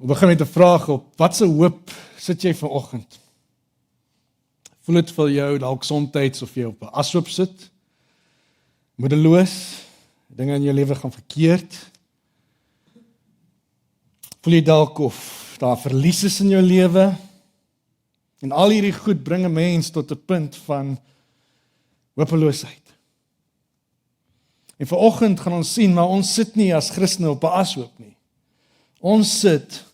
Ons begin met 'n vraag op, wat se hoop sit jy vanoggend? Voel dit vir jou dalk somtyds of jy op 'n ashoop sit? Moedeloos, dinge in jou lewe gaan verkeerd. Voel jy dalk of daar verlies is in jou lewe? En al hierdie goed bring 'n mens tot 'n punt van hopeloosheid. En vanoggend gaan ons sien, maar ons sit nie as Christene op 'n ashoop nie. Ons sit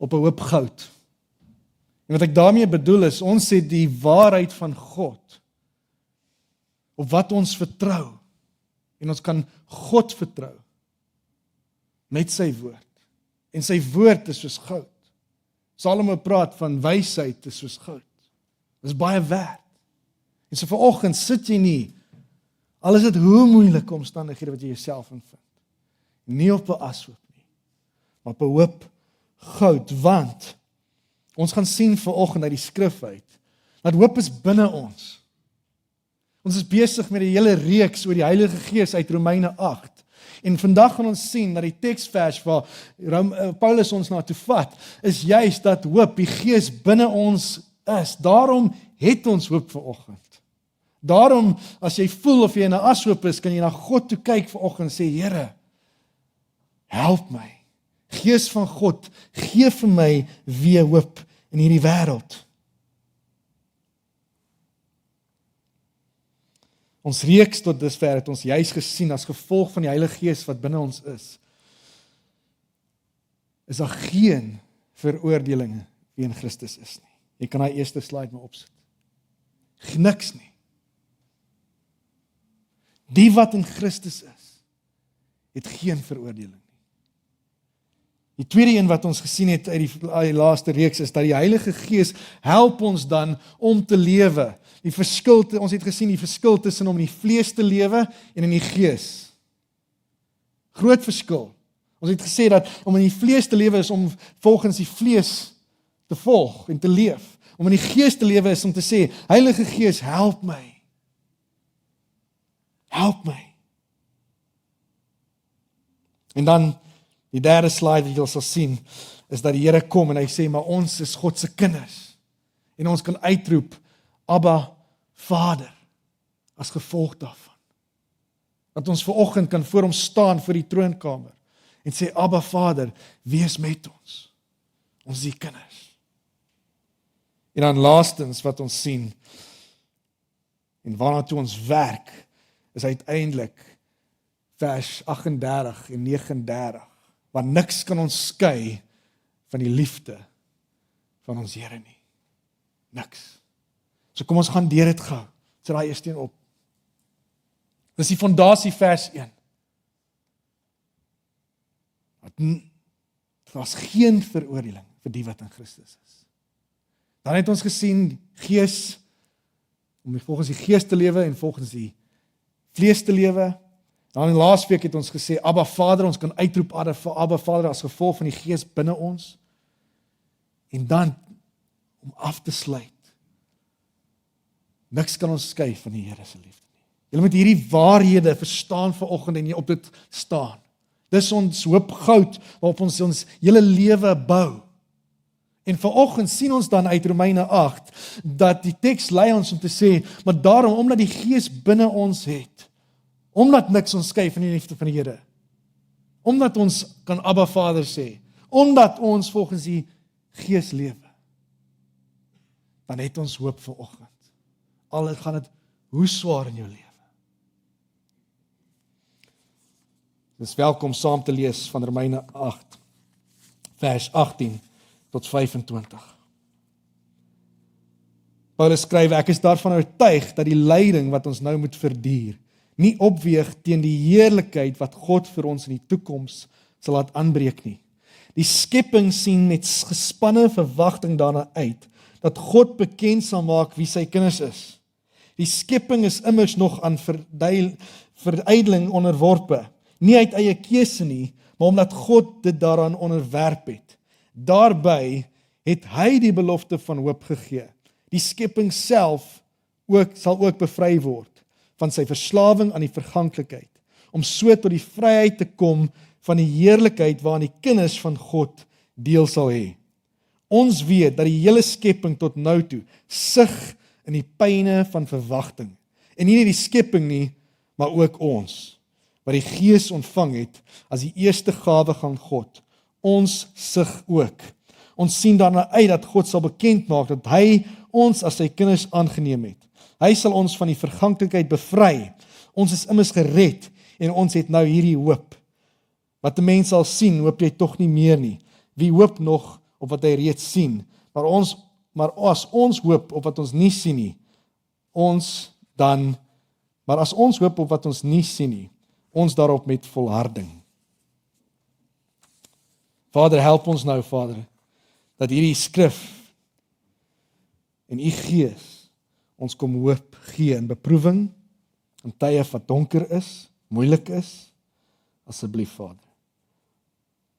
op 'n hoop goud. En wat ek daarmee bedoel is, ons het die waarheid van God, op wat ons vertrou. En ons kan God vertrou, met sy woord. En sy woord is soos goud. Salomo praat van wysheid is soos goud. Dit is baie werd. En so vanoggend sit jy nie, al is dit hoe moeilike omstandighede wat jy jouself in vind, nie op 'n ashoop nie, maar op 'n hoop goud, want ons gaan sien vanoggend uit die skrif uit, dat hoop is binne ons. Ons is besig met die hele reeks oor die Heilige Gees uit Romeine 8. En vandag gaan ons sien dat die teksvers waar Paulus ons na toe vat, is juist dat hoop, die Gees binne ons is. Daarom het ons hoop vanoggend. Daarom, as jy voel of jy in 'n ashoop is, kan jy na God toe kyk vanoggend en sê, Here, help my. Gees van God, gee vir my weer hoop in hierdie wêreld. Ons reeks tot dusver het ons juis gesien as gevolg van die Heilige Gees wat binne ons is daar geen veroordelinge wie in Christus is nie. Jy kan daai eerste slide maar opsit. Niks nie. Die wat in Christus is, het geen veroordeling nie. Die tweede een wat ons gesien het uit die laaste reeks is dat die Heilige Gees help ons dan om te lewe. Die verskil, ons het gesien die verskil tussen om in die vlees te lewe en in die gees. Groot verskil. Ons het gesê dat om in die vlees te lewe is om volgens die vlees te volg en te leef. Om in die gees te lewe is om te sê, Heilige Gees, help my. Help my. En dan die derde slide wat jy sal sien, is dat die Here kom en hy sê, maar ons is God se kinders. En ons kan uitroep, Abba, Vader, as gevolg daarvan. Dat ons vanoggend kan voor hom staan voor die troonkamer en sê, Abba, Vader, wees met ons. Ons is die kinders. En dan laastens wat ons sien, en waarna toe ons werk, is uiteindelik vers 38 en 39, waar niks kan ons skei van die liefde van ons Here nie. Niks. So kom ons gaan deur dit gou. Sit daai eerste een op. Dis die fondasie vers 1. Daar's geen veroordeling vir die wat in Christus is. Dan het ons gesien Gees, om volgens die Gees te lewe en volgens die vlees te lewe. Dan in laasweek het ons gesê, Abba Vader, ons kan uitroep, Abba Vader, as gevolg van die Gees binne ons. En dan, om af te sluit, niks kan ons skei van die Here se liefde nie. Julle moet hierdie waarhede verstaan vanoggend en jy op dit staan. Dis ons hoop goud, waarop ons hele lewe bou. En vanoggend sien ons dan uit Romeine 8, dat die teks lei ons om te sê, maar daarom, omdat die Gees binne ons het, omdat niks ons skei van die liefde van die Here, omdat ons kan Abba Vader sê, omdat ons volgens die Gees lewe, dan het ons hoop vanoggend. Al gaan dit hoe swaar in jou lewe. Dis welkom saam te lees van Romeine 8, vers 18 tot 25. Paulus skryf, ek is daarvan oortuig dat die lyding wat ons nou moet verduur, nie opweeg teen die heerlikheid wat God vir ons in die toekoms sal laat aanbreek nie. Die skepping sien met gespanne verwagting daarna uit, dat God bekend sal maak wie sy kinders is. Die skepping is immers nog aan verydeling onderworpe, nie uit eie keuse nie, maar omdat God dit daaraan onderwerp het. Daarby het hy die belofte van hoop gegee. Die skepping self sal ook bevry word van sy verslawing aan die verganklikheid, om so tot die vryheid te kom van die heerlikheid waarin die kinders van God deel sal hê. Ons weet dat die hele skepping tot nou toe sug in die pyne van verwagting. En nie net die skepping nie, maar ook ons, wat die Gees ontvang het as die eerste gawe van God. Ons sug ook. Ons sien daarna uit dat God sal bekend maak dat hy ons as sy kinders aangeneem het. Hy sal ons van die verganklikheid bevry. Ons is immers gered en ons het nou hierdie hoop. Wat 'n mens sal sien, hoop jy tog nie meer nie. Wie hoop nog op wat hy reeds sien? Maar as ons hoop op wat ons nie sien nie, maar as ons hoop op wat ons nie sien nie, ons daarop met volharding. Vader, help ons nou, Vader, dat hierdie skrif en u Gees ons kom hoop gee in beproewing, in tye wat donker is, moeilik is, asseblief, Vader.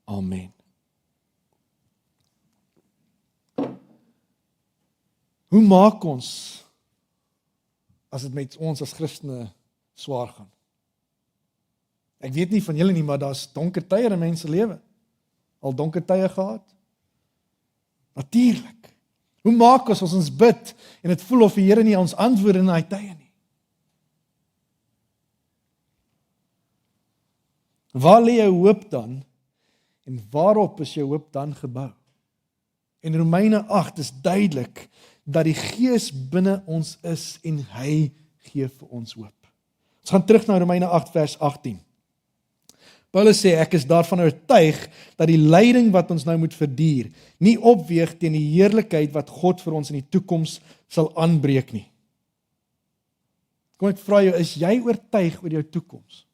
Amen. Hoe maak ons as dit met ons as Christene swaar gaan? Ek weet nie van julle nie, maar daar's donker tye in mense lewe. Al donker tye gehad? Natuurlik. Hoe maak ons as ons bid en dit voel of die Here nie ons antwoord in daai tye nie? Waar lê jou hoop dan? En waarop is jou hoop dan gebou? In Romeine 8 is duidelik dat die Gees binne ons is en hy gee vir ons hoop. Ons gaan terug na Romeine 8 vers 18. Paulus sê, ek is daarvan oortuig dat die lyding wat ons nou moet verduur, nie opweeg teen die heerlikheid wat God vir ons in die toekoms sal aanbreek nie. Kom ek vra jou, is jy oortuig oor jou toekoms?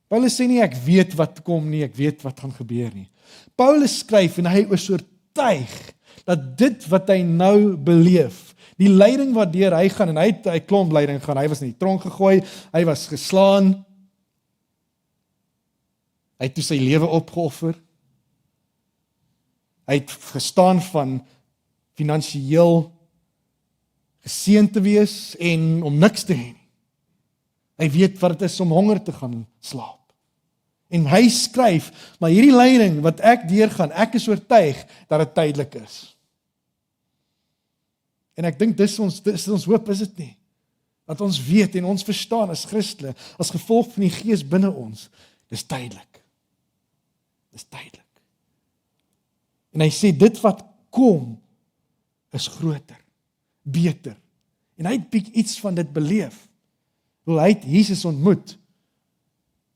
Paulus sê nie, ek weet wat kom nie, ek weet wat gaan gebeur nie. Paulus skryf en hy is oortuig dat dit wat hy nou beleef, die lyding wat deur hy gaan, en hy het 'n klomp lyding gaan, hy was in die tronk gegooi, hy was geslaan, hy het toe sy lewe opgeoffer, hy het gestaan van finansiëel geseën te wees en om niks te hê nie. Hy weet wat dit is om honger te gaan slaap. En hy skryf, maar hierdie lyding wat ek deurgaan, ek is oortuig dat dit tydelik is. En ek dink dis ons hoop, is dit nie? Dat ons weet en ons verstaan as Christene, as gevolg van die Gees binne ons, dis tydelik. Dis tydelik. En hy sê, dit wat kom, is groter, beter. En hy het iets van dit beleef. Hy het Jesus ontmoet,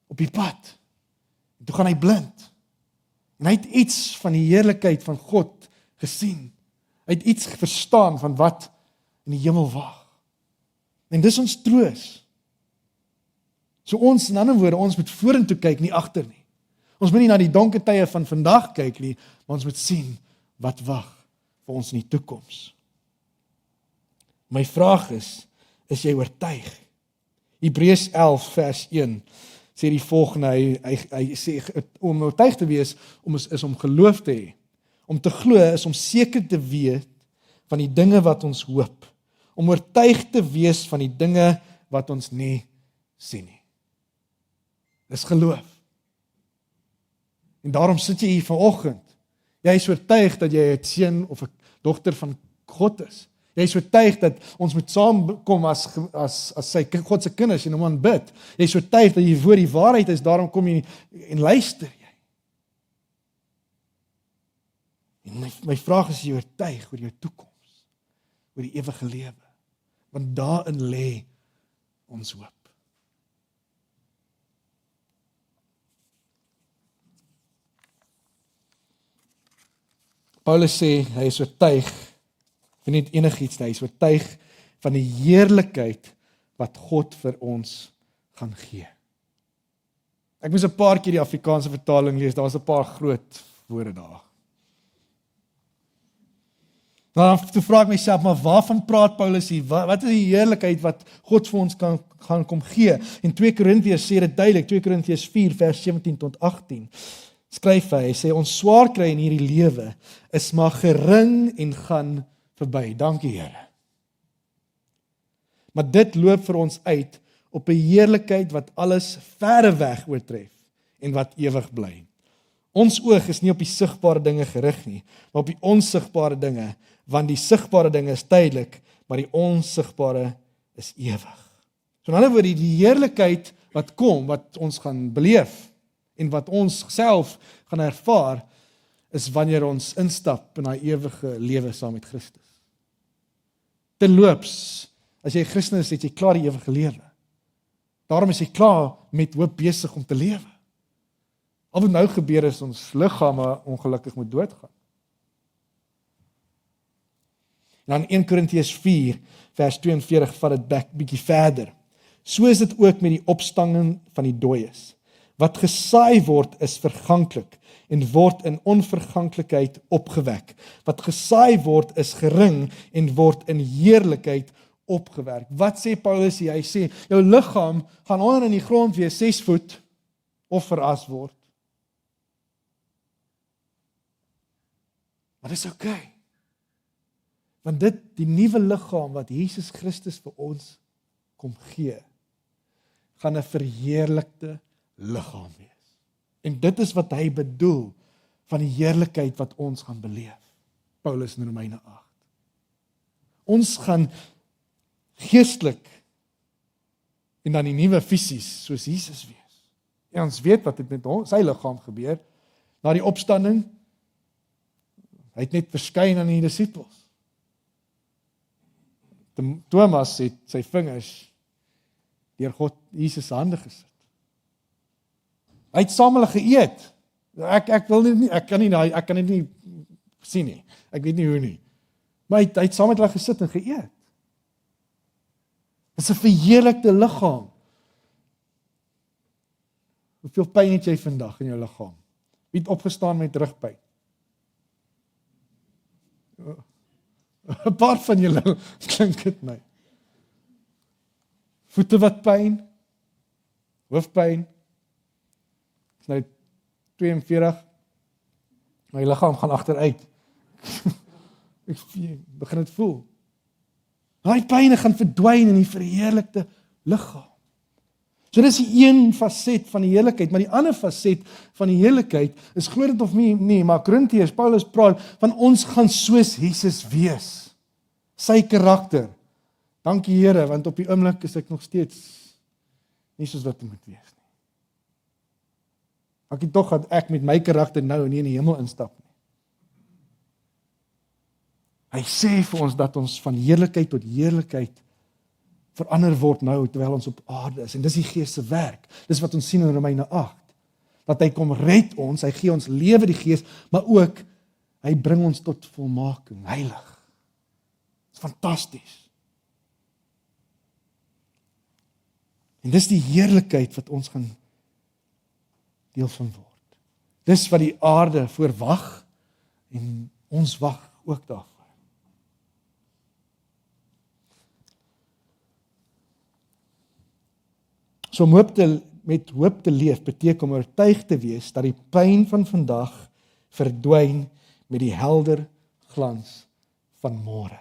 op die pad. En toe gaan hy blind. En hy het iets van die heerlikheid van God gesien. Hy het iets verstaan van wat in die hemel wag. En dis ons troos. So ons, in ander woorde, ons moet vorentoe kyk, nie agter nie. Ons moet nie na die donker tye van vandag kyk nie, maar ons moet sien wat wag vir ons in die toekoms. My vraag is jy oortuig? Hebreërs 11 vers 1 sê die volgende, hy sê, om oortuig te wees, is om geloof te hê. Om te glo is om seker te weet van die dinge wat ons hoop. Om oortuig te wees van die dinge wat ons nie sien nie. Dis geloof. En daarom sit jy hier vanoggend. Jy is oortuig dat jy 'n seun of 'n dogter van God is. Jy is oortuig dat ons moet saamkom as sy God se kinders en hom aanbid. Jy is oortuig dat jy voor die waarheid is, daarom kom jy en luister jy. En my vraag is, jy oortuig oor jou toekoms, oor die ewige lewe, want daarin lê ons hoop. Paulus sê, hy is oortuig, vir nie enigiets nie, hy is oortuig van die heerlikheid wat God vir ons gaan gee. Ek moes 'n paar keer die Afrikaanse vertaling lees, daar was 'n paar groot woorde daar. Nou, toe vra ek myself, maar waarvan praat Paulus hier? Wat is die heerlikheid wat God vir ons gaan kom gee? En 2 Korintiërs sê dit duidelik, 2 Korintiërs 4 vers 17 tot 18. Skryf hy sê, ons swaar kry in hierdie lewe is maar gering en gaan verby. Dankie Here. Maar dit loop vir ons uit op 'n heerlikheid wat alles verre weg oortref en wat ewig bly. Ons oog is nie op die sigbare dinge gerig nie, maar op die onsigbare dinge, want die sigbare dinge is tydelik, maar die onsigbare is ewig. So in ander woorde, die heerlikheid wat kom, wat ons gaan beleef, en wat ons self gaan ervaar, is wanneer ons instap in daai ewige lewe saam met Christus. Terloops, as jy Christen is, het jy klaar die ewige lewe. Daarom is jy klaar met hoop besig om te lewe. Al wat nou gebeur is, ons liggame ongelukkig moet doodgaan. En dan 1 Korintiërs 4, vers 42, vat dit bietjie verder. So is dit ook met die opstanding van die dooies. Wat gesaai word is verganklik en word in onverganklikheid opgewek. Wat gesaai word is gering en word in heerlikheid opgewerk. Wat sê Paulus hier? Hy sê, jou liggaam gaan onder in die grond wees 6 voet of veras word. Maar dis okay. Want die nuwe liggaam wat Jesus Christus vir ons kom gee, gaan 'n verheerlikte liggaam wees. En dit is wat hy bedoel van die heerlikheid wat ons gaan beleef. Paulus in Romeine 8. Ons gaan geestelik en dan die nuwe fisies soos Jesus wees. En ons weet wat het met sy liggaam gebeur. Na die opstanding, hy het net verskyn aan die disippels. Thomas het sy vingers deur God Jesus se hande gesit. Hy het saam hulle geëet. Ek wil nie, ek kan dit nie sien nie. Ek weet nie hoe nie. Maar hy het saam met hulle gesit en geëet. Dit is 'n verheerlikte liggaam. Hoeveel pyn het jy vandag in jou liggaam? Wie het opgestaan met rugpyn? 'n paar van julle klink dit my. Voete wat pyn, hoofpyn. Is nou 42. My liggaam gaan agteruit. Ek begin dit voel. Daai pyne gaan verdwyn in die verheerlikte liggaam. So dis die een faset van die heerlikheid, maar die ander faset van die heerlikheid is, glo dit of nie, maar Korintiërs, Paulus praat van ons gaan soos Jesus wees. Sy karakter. Dankie Here, want op die oomblik is ek nog steeds nie soos wat ek moet wees nie. Ek het tog dat ek met my karakter nou nie in die hemel instap nie. Hy sê vir ons dat ons van heerlikheid tot heerlikheid verander word nou terwyl ons op aarde is. En dis die Gees se werk. Dis wat ons sien in Romeine 8. Dat hy kom red ons, hy gee ons lewe die Gees, maar ook hy bring ons tot volmaking, heilig. Dis fantasties. En dis die heerlikheid wat ons gaan deel van word. Dis wat die aarde voorwag en ons wag ook daarvoor. So om met hoop te leef beteken om oortuig te wees dat die pyn van vandag verdwyn met die helder glans van môre.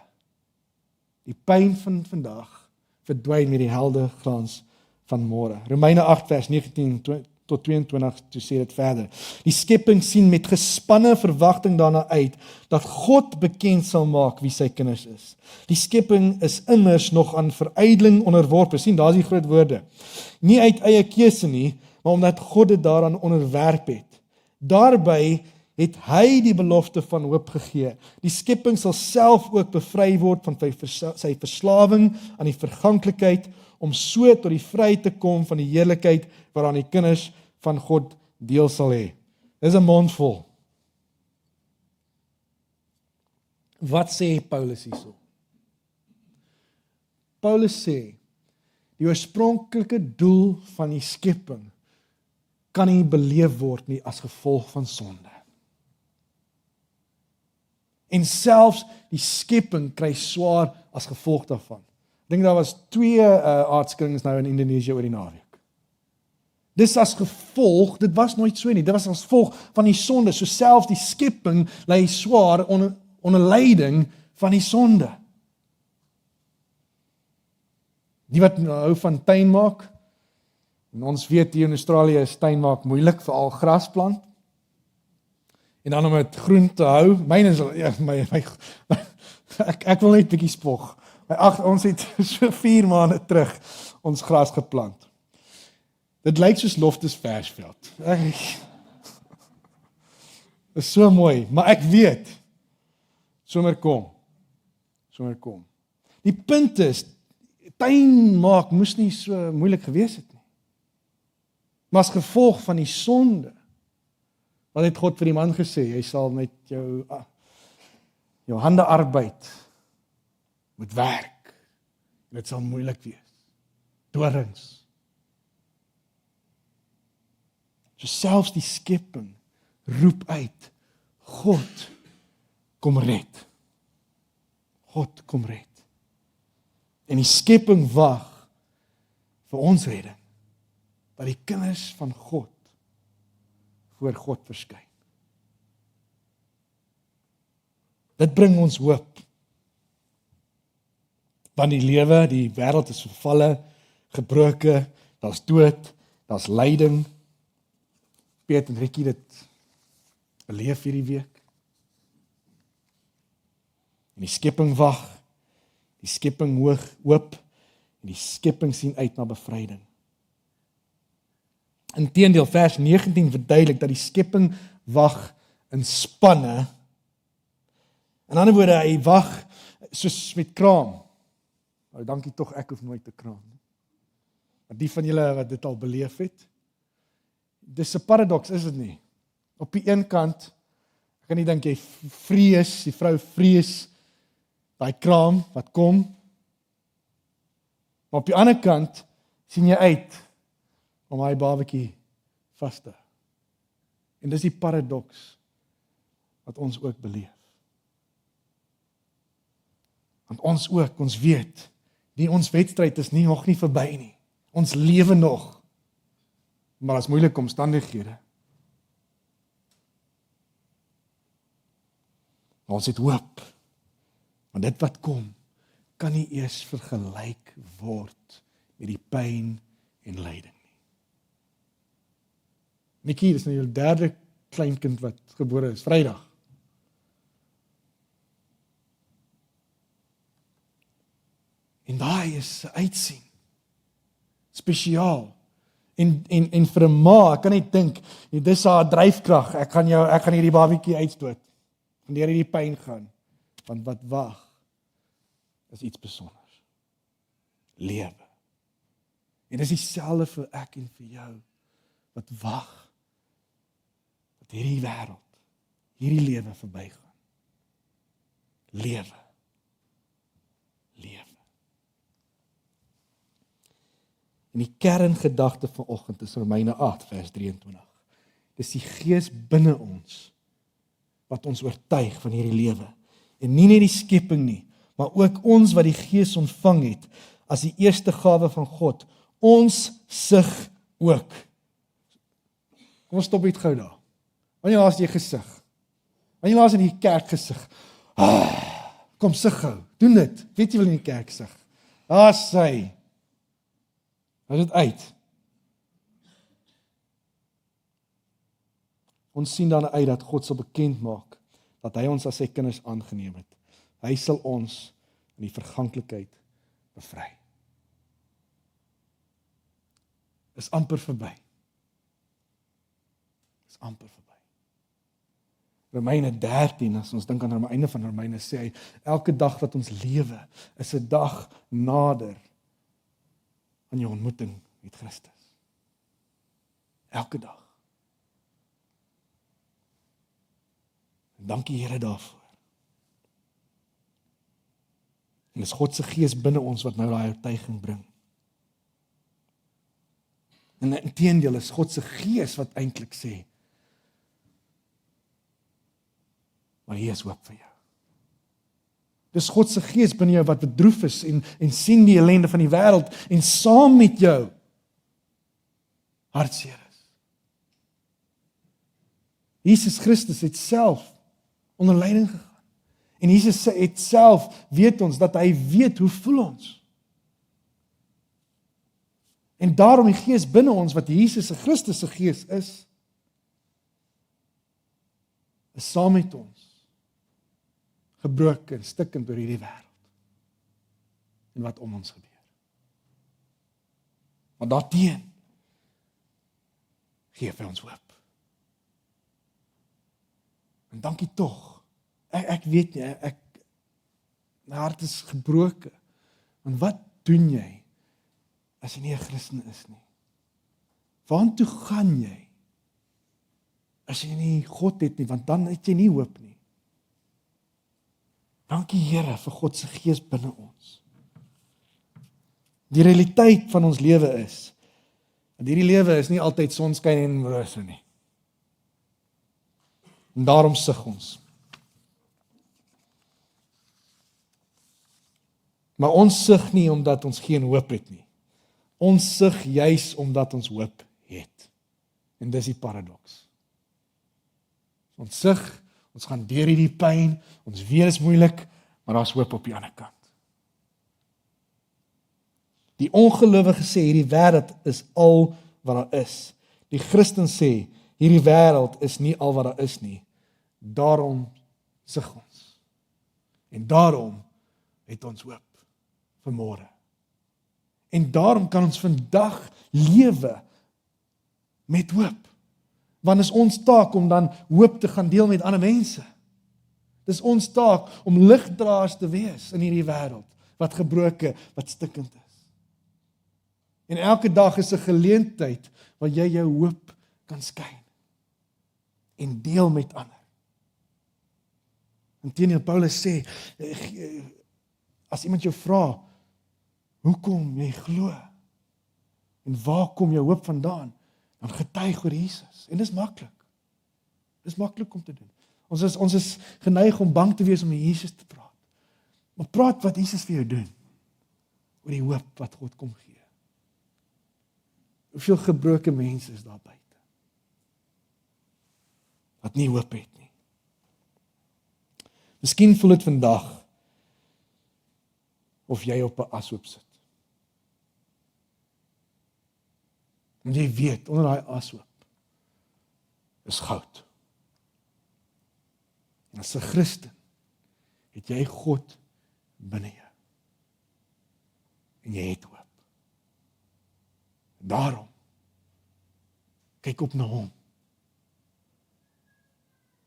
Die pyn van vandag verdwyn met die helder glans van môre. Romeine 8 vers 19 tot 22 toe sê dit verder. Die skepping sien met gespanne verwagting daarna uit dat God bekend sal maak wie sy kinders is. Die skepping is immers nog aan verydeling onderworpe. Sien, daar is die groot woorde. Nie uit eie keuse nie, maar omdat God dit daaraan onderwerp het. Daarby het hy die belofte van hoop gegee. Die skepping sal self ook bevry word van sy verslawing aan die verganklikheid, om so tot die vryheid te kom van die heerlikheid waaraan die kinders van God deel sal hê. Dis 'n mondvol. Wat sê Paulus hierso? Paulus sê, die oorspronklike doel van die skepping kan nie beleef word nie as gevolg van sonde. En selfs die skepping kry swaar as gevolg daarvan. Ek dink daar was 2 aardskrinkings nou in Indonesië oor die naweek. Dis as gevolg, dit was nooit so nie, dit was as gevolg van die sonde, so selfs die skepping lê swaar onder lyding van die sonde. Die wat hou van tuin maak, en ons weet hier in Australië is tuin maak moeilik, veral grasplant. En dan om dit groen te hou, myne is ja, ek wil net 'n bietjie spog. Ons het so 4 maande terug ons gras geplant. Dit lyk soos Loftus Versveld. Is so mooi, maar ek weet, somer kom. Die punt is, tuin maak moes nie so moeilik gewees het nie. Maar as gevolg van die sonde, wat het God vir die man gesê, jy sal met jou hande arbeid, moet werk, en dit sal moeilik wees. Dorings. So selfs die skepping roep uit, God, kom red. God, kom red. En die skepping wag vir ons redding, dat die kinders van God voor God verskyn. Dit bring ons hoop. Want die lewe, die wêreld is vervalle, gebroke, daar's dood, daar's lyding. Piet en Rikkie dit beleef hierdie week. En die skepping wag, die skepping hoop, en die skepping sien uit na bevryding. Inteendeel, vers 19 verduidelik dat die skepping wag in spanne. In ander woorde, hy wag soos met kraam. Nou, dankie tog, ek hoef nooit te kraam. Maar die van julle wat dit al beleef het, dis 'n paradoks, is dit nie? Op die een kant, ek kan nie dink jy vrees, die vrou vrees, daai kraam wat kom, maar op die ander kant, sien jy uit, om hy babatjie vas te hou. En dis die paradoks wat ons ook beleef. Want ons weet, ons wedstryd is nog nie verby nie. Ons lewe nog, maar as moeilike omstandighede. Maar ons het hoop, want dit wat kom, kan nie eers vergelyk word met die pyn en lyding. Nikkie, dis nou jou 3de kleinkind wat gebore is, Vrydag. En daai is 'n uitsien. Spesiaal. En vir 'n ma, ek kan net dink, dis haar dryfkrag. Ek gaan hierdie babatjie uitstoot. Wanneer hierdie pyn gaan. Want wat wag is iets besonders. Lewe. En dis dieselfde vir ek en vir jou wat wag. Dat hierdie wêreld, hierdie lewe verbygaan. Lewe. En die kerngedagte vanoggend is Romeine 8 vers 23. Dis die Gees binne ons wat ons oortuig van hierdie lewe. En nie net die skepping nie, maar ook ons wat die Gees ontvang het as die eerste gawe van God. Ons sug ook. Kom ons stop net gou daar. Wanneer laas jy gesug? Wanneer laas in die kerk gesug? Kom sug gou. Doen dit. Weet jy wel in die kerk sug? Daar sy. Is dit uit? Ons sien dan uit dat God sal bekend maak dat hy ons as sy kinders aangeneem het. Hy sal ons in die verganklikheid bevry. Is amper verby. Romeine 13, as ons dink aan die einde van Romeine, sê hy, elke dag wat ons lewe is 'n dag nader aan jou ontmoeting met Christus. Elke dag. En dankie Here daarvoor. En dis God se Gees binne ons wat nou daai oortuiging bring. En inteendeel is God se Gees wat eintlik sê, maar hier is hoop vir jou. Dis God se Gees binne jou wat bedroef is en sien die ellende van die wêreld en saam met jou hartseer is. Jesus Christus het self onder lyding gegaan. En Jesus het self, weet ons, dat hy weet hoe voel ons. En daarom die Gees binne ons, wat Jesus se Christus se Gees is is saam met ons, gebroken, stikkend deur hierdie wêreld, en wat om ons gebeur. Maar daarteen, gee vir ons hoop. En dankie tog, ek weet nie, my hart is gebroken, want wat doen jy, as jy nie 'n Christen is nie? Waartoe gaan jy, as jy nie God het nie, want dan het jy nie hoop nie. Dankie Here vir God se Gees binne ons. Die realiteit van ons lewe is, dat hierdie lewe is nie altyd sonskyn en rose nie. En daarom sug ons. Maar ons sug nie omdat ons geen hoop het nie. Ons sug juis omdat ons hoop het. En dis die paradoks. Ons sug, ons gaan deur hierdie pyn, ons weet is moeilik, maar daar's hoop op die ander kant. Die ongelowige sê hierdie wêreld is al wat daar is. Die Christen sê hierdie wêreld is nie al wat daar is nie. Daarom sug ons. En daarom het ons hoop vir môre. En daarom kan ons vandag lewe met hoop. Want is ons taak om dan hoop te gaan deel met ander mense. Dis ons taak om ligdraers te wees in hierdie wêreld wat gebroken, wat stikkend is. En elke dag is 'n geleentheid waar jy jou hoop kan skyn en deel met ander. Inteendeel, Paulus sê, as iemand jou vra, hoekom jy glo en waar kom jou hoop vandaan, dan getuig oor Jesus. En dis maklik. Dis maklik om te doen. Ons is geneig om bang te wees om met Jesus te praat. Maar praat wat Jesus vir jou doen, oor die hoop wat God kom gee. Hoeveel gebroken mense is daar buite, wat nie hoop het nie. Miskien voel dit vandag, of jy op 'n ashoop sit. En jy weet, onder daai ashoop, is goud. En as 'n Christen, het jy God binne jou. En jy het hoop. Daarom, kyk op na hom.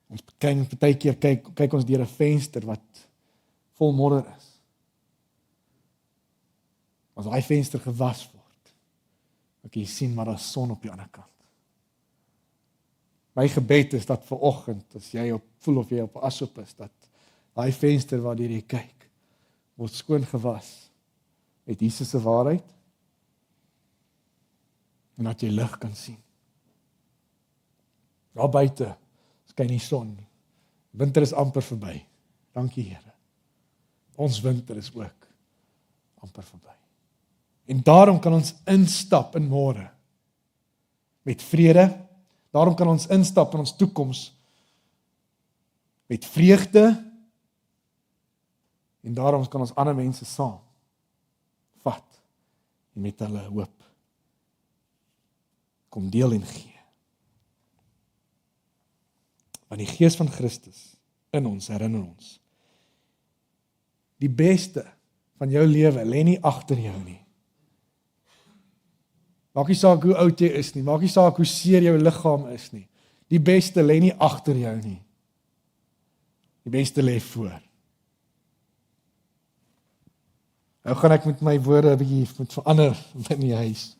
Ons partykeer kyk ons deur 'n venster wat vol modder is. As daai venster gewas word, dan kan jy sien maar daar's son op die ander kant. My gebed is dat vanoggend, as jy voel of jy op 'n ashoop is, dat daai venster waardeur jy kyk, word skoon gewas met Jesus se waarheid, en dat jy lig kan sien. Daar buite skyn die son. Winter is amper verby. Dankie Here. Ons winter is ook amper verby. En daarom kan ons instap in môre met vrede. Daarom kan ons instap in ons toekoms met vreugde. En daarom kan ons ander mense saam vat en met hulle hoop kom deel en gee. Want die Gees van Christus in ons herinner ons. Die beste van jou lewe lê nie agter jou nie. Maak nie saak hoe oud jy is nie, maak nie saak hoe seer jou liggaam is nie. Die beste lê nie agter jou nie. Die beste lê voor. Nou gaan ek met my woorde 'n bietjie moet verander in die huis.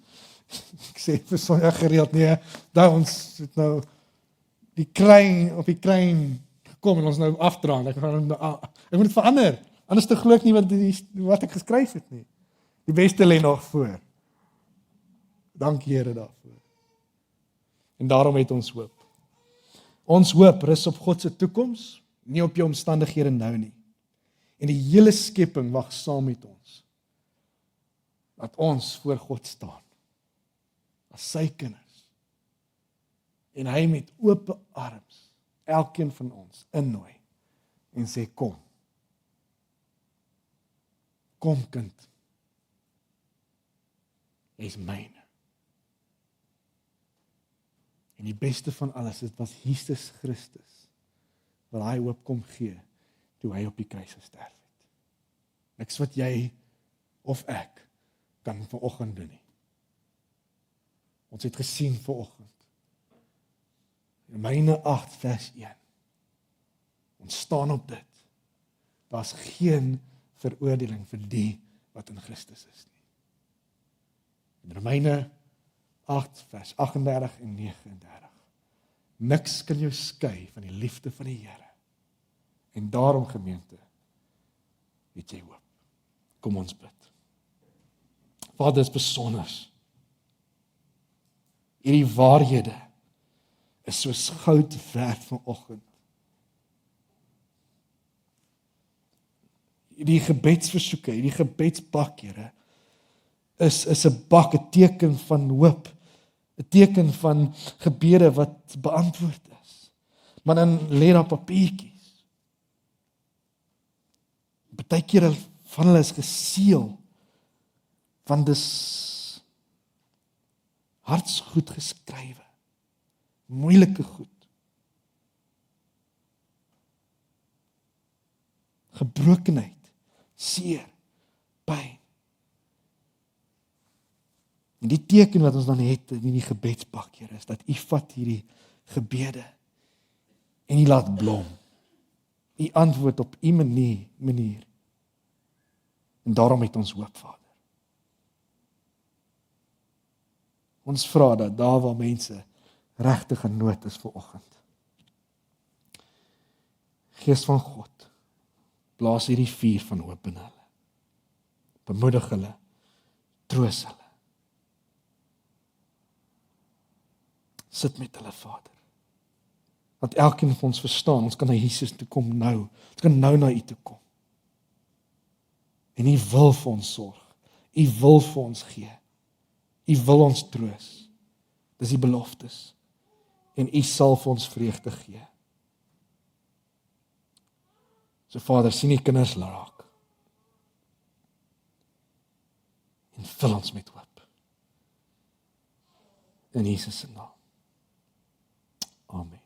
Ek sê vir Sonja gereeld, nee, daar ons het nou die kruin gekom en ons nou afdraand. Ek moet het verander, anders te glo ek nie wat ek geskryf het nie. Die beste lê nog voor. Dankie Here daarvoor. En daarom het ons hoop. Ons hoop rus op God se toekoms, nie op jou omstandighede nou nie. En die hele skepping wag saam met ons, dat ons voor God staan, as sy kinders, en hy met oop arms, elkeen van ons, innooi, en sê, kom kind, jy is myne. En die beste van alles, dit was Jesus Christus, wat hy hoop kom gee, toe hy op die kruis gesterf het. Niks wat jy of ek kan vanoggend doen nie. Ons het gesien vanoggend, Romeine 8 vers 1, ons staan op dit, daar's geen veroordeling vir die wat in Christus is nie. In Romeine 8 vers 38 en 39, niks kan jou skei van die liefde van die Here, en daarom gemeente, het jy hoop. Kom ons bid. Vader, is besonders. Hierdie waarhede is soos goud werd vanoggend. Hierdie gebedsversoeke, hierdie gebedsbak, Here, is 'n bak, 'n teken van hoop, 'n teken van gebede wat beantwoord is. Maar dan lê daar papiertjies. Partykeer van hulle is geseël, want dis hartsgoed geskrywe, moeilike goed, gebrokenheid, seer, pyn. En die teken wat ons dan het in die gebedsbak, Here, is dat U vat hierdie gebede en U laat blom. U antwoord op U manier. En daarom het ons hoop, Vader. Ons vra dat daar waar mense regtig in nood is vanoggend, Gees van God, blaas hierdie vuur van hoop in hulle. Bemoedig hulle, troos hulle. Sit met hulle, Vader. Dat elkeen van ons verstaan, ons kan na Jesus toe kom nou. Ons kan nou na U toe kom. En U wil vir ons sorg. U wil vir ons gee. U wil ons troos. Dis die beloftes. En U sal vir ons vreugde gee. So Vader, sien U kinders raak. En vul ons met hoop. In Jesus se naam. Amen.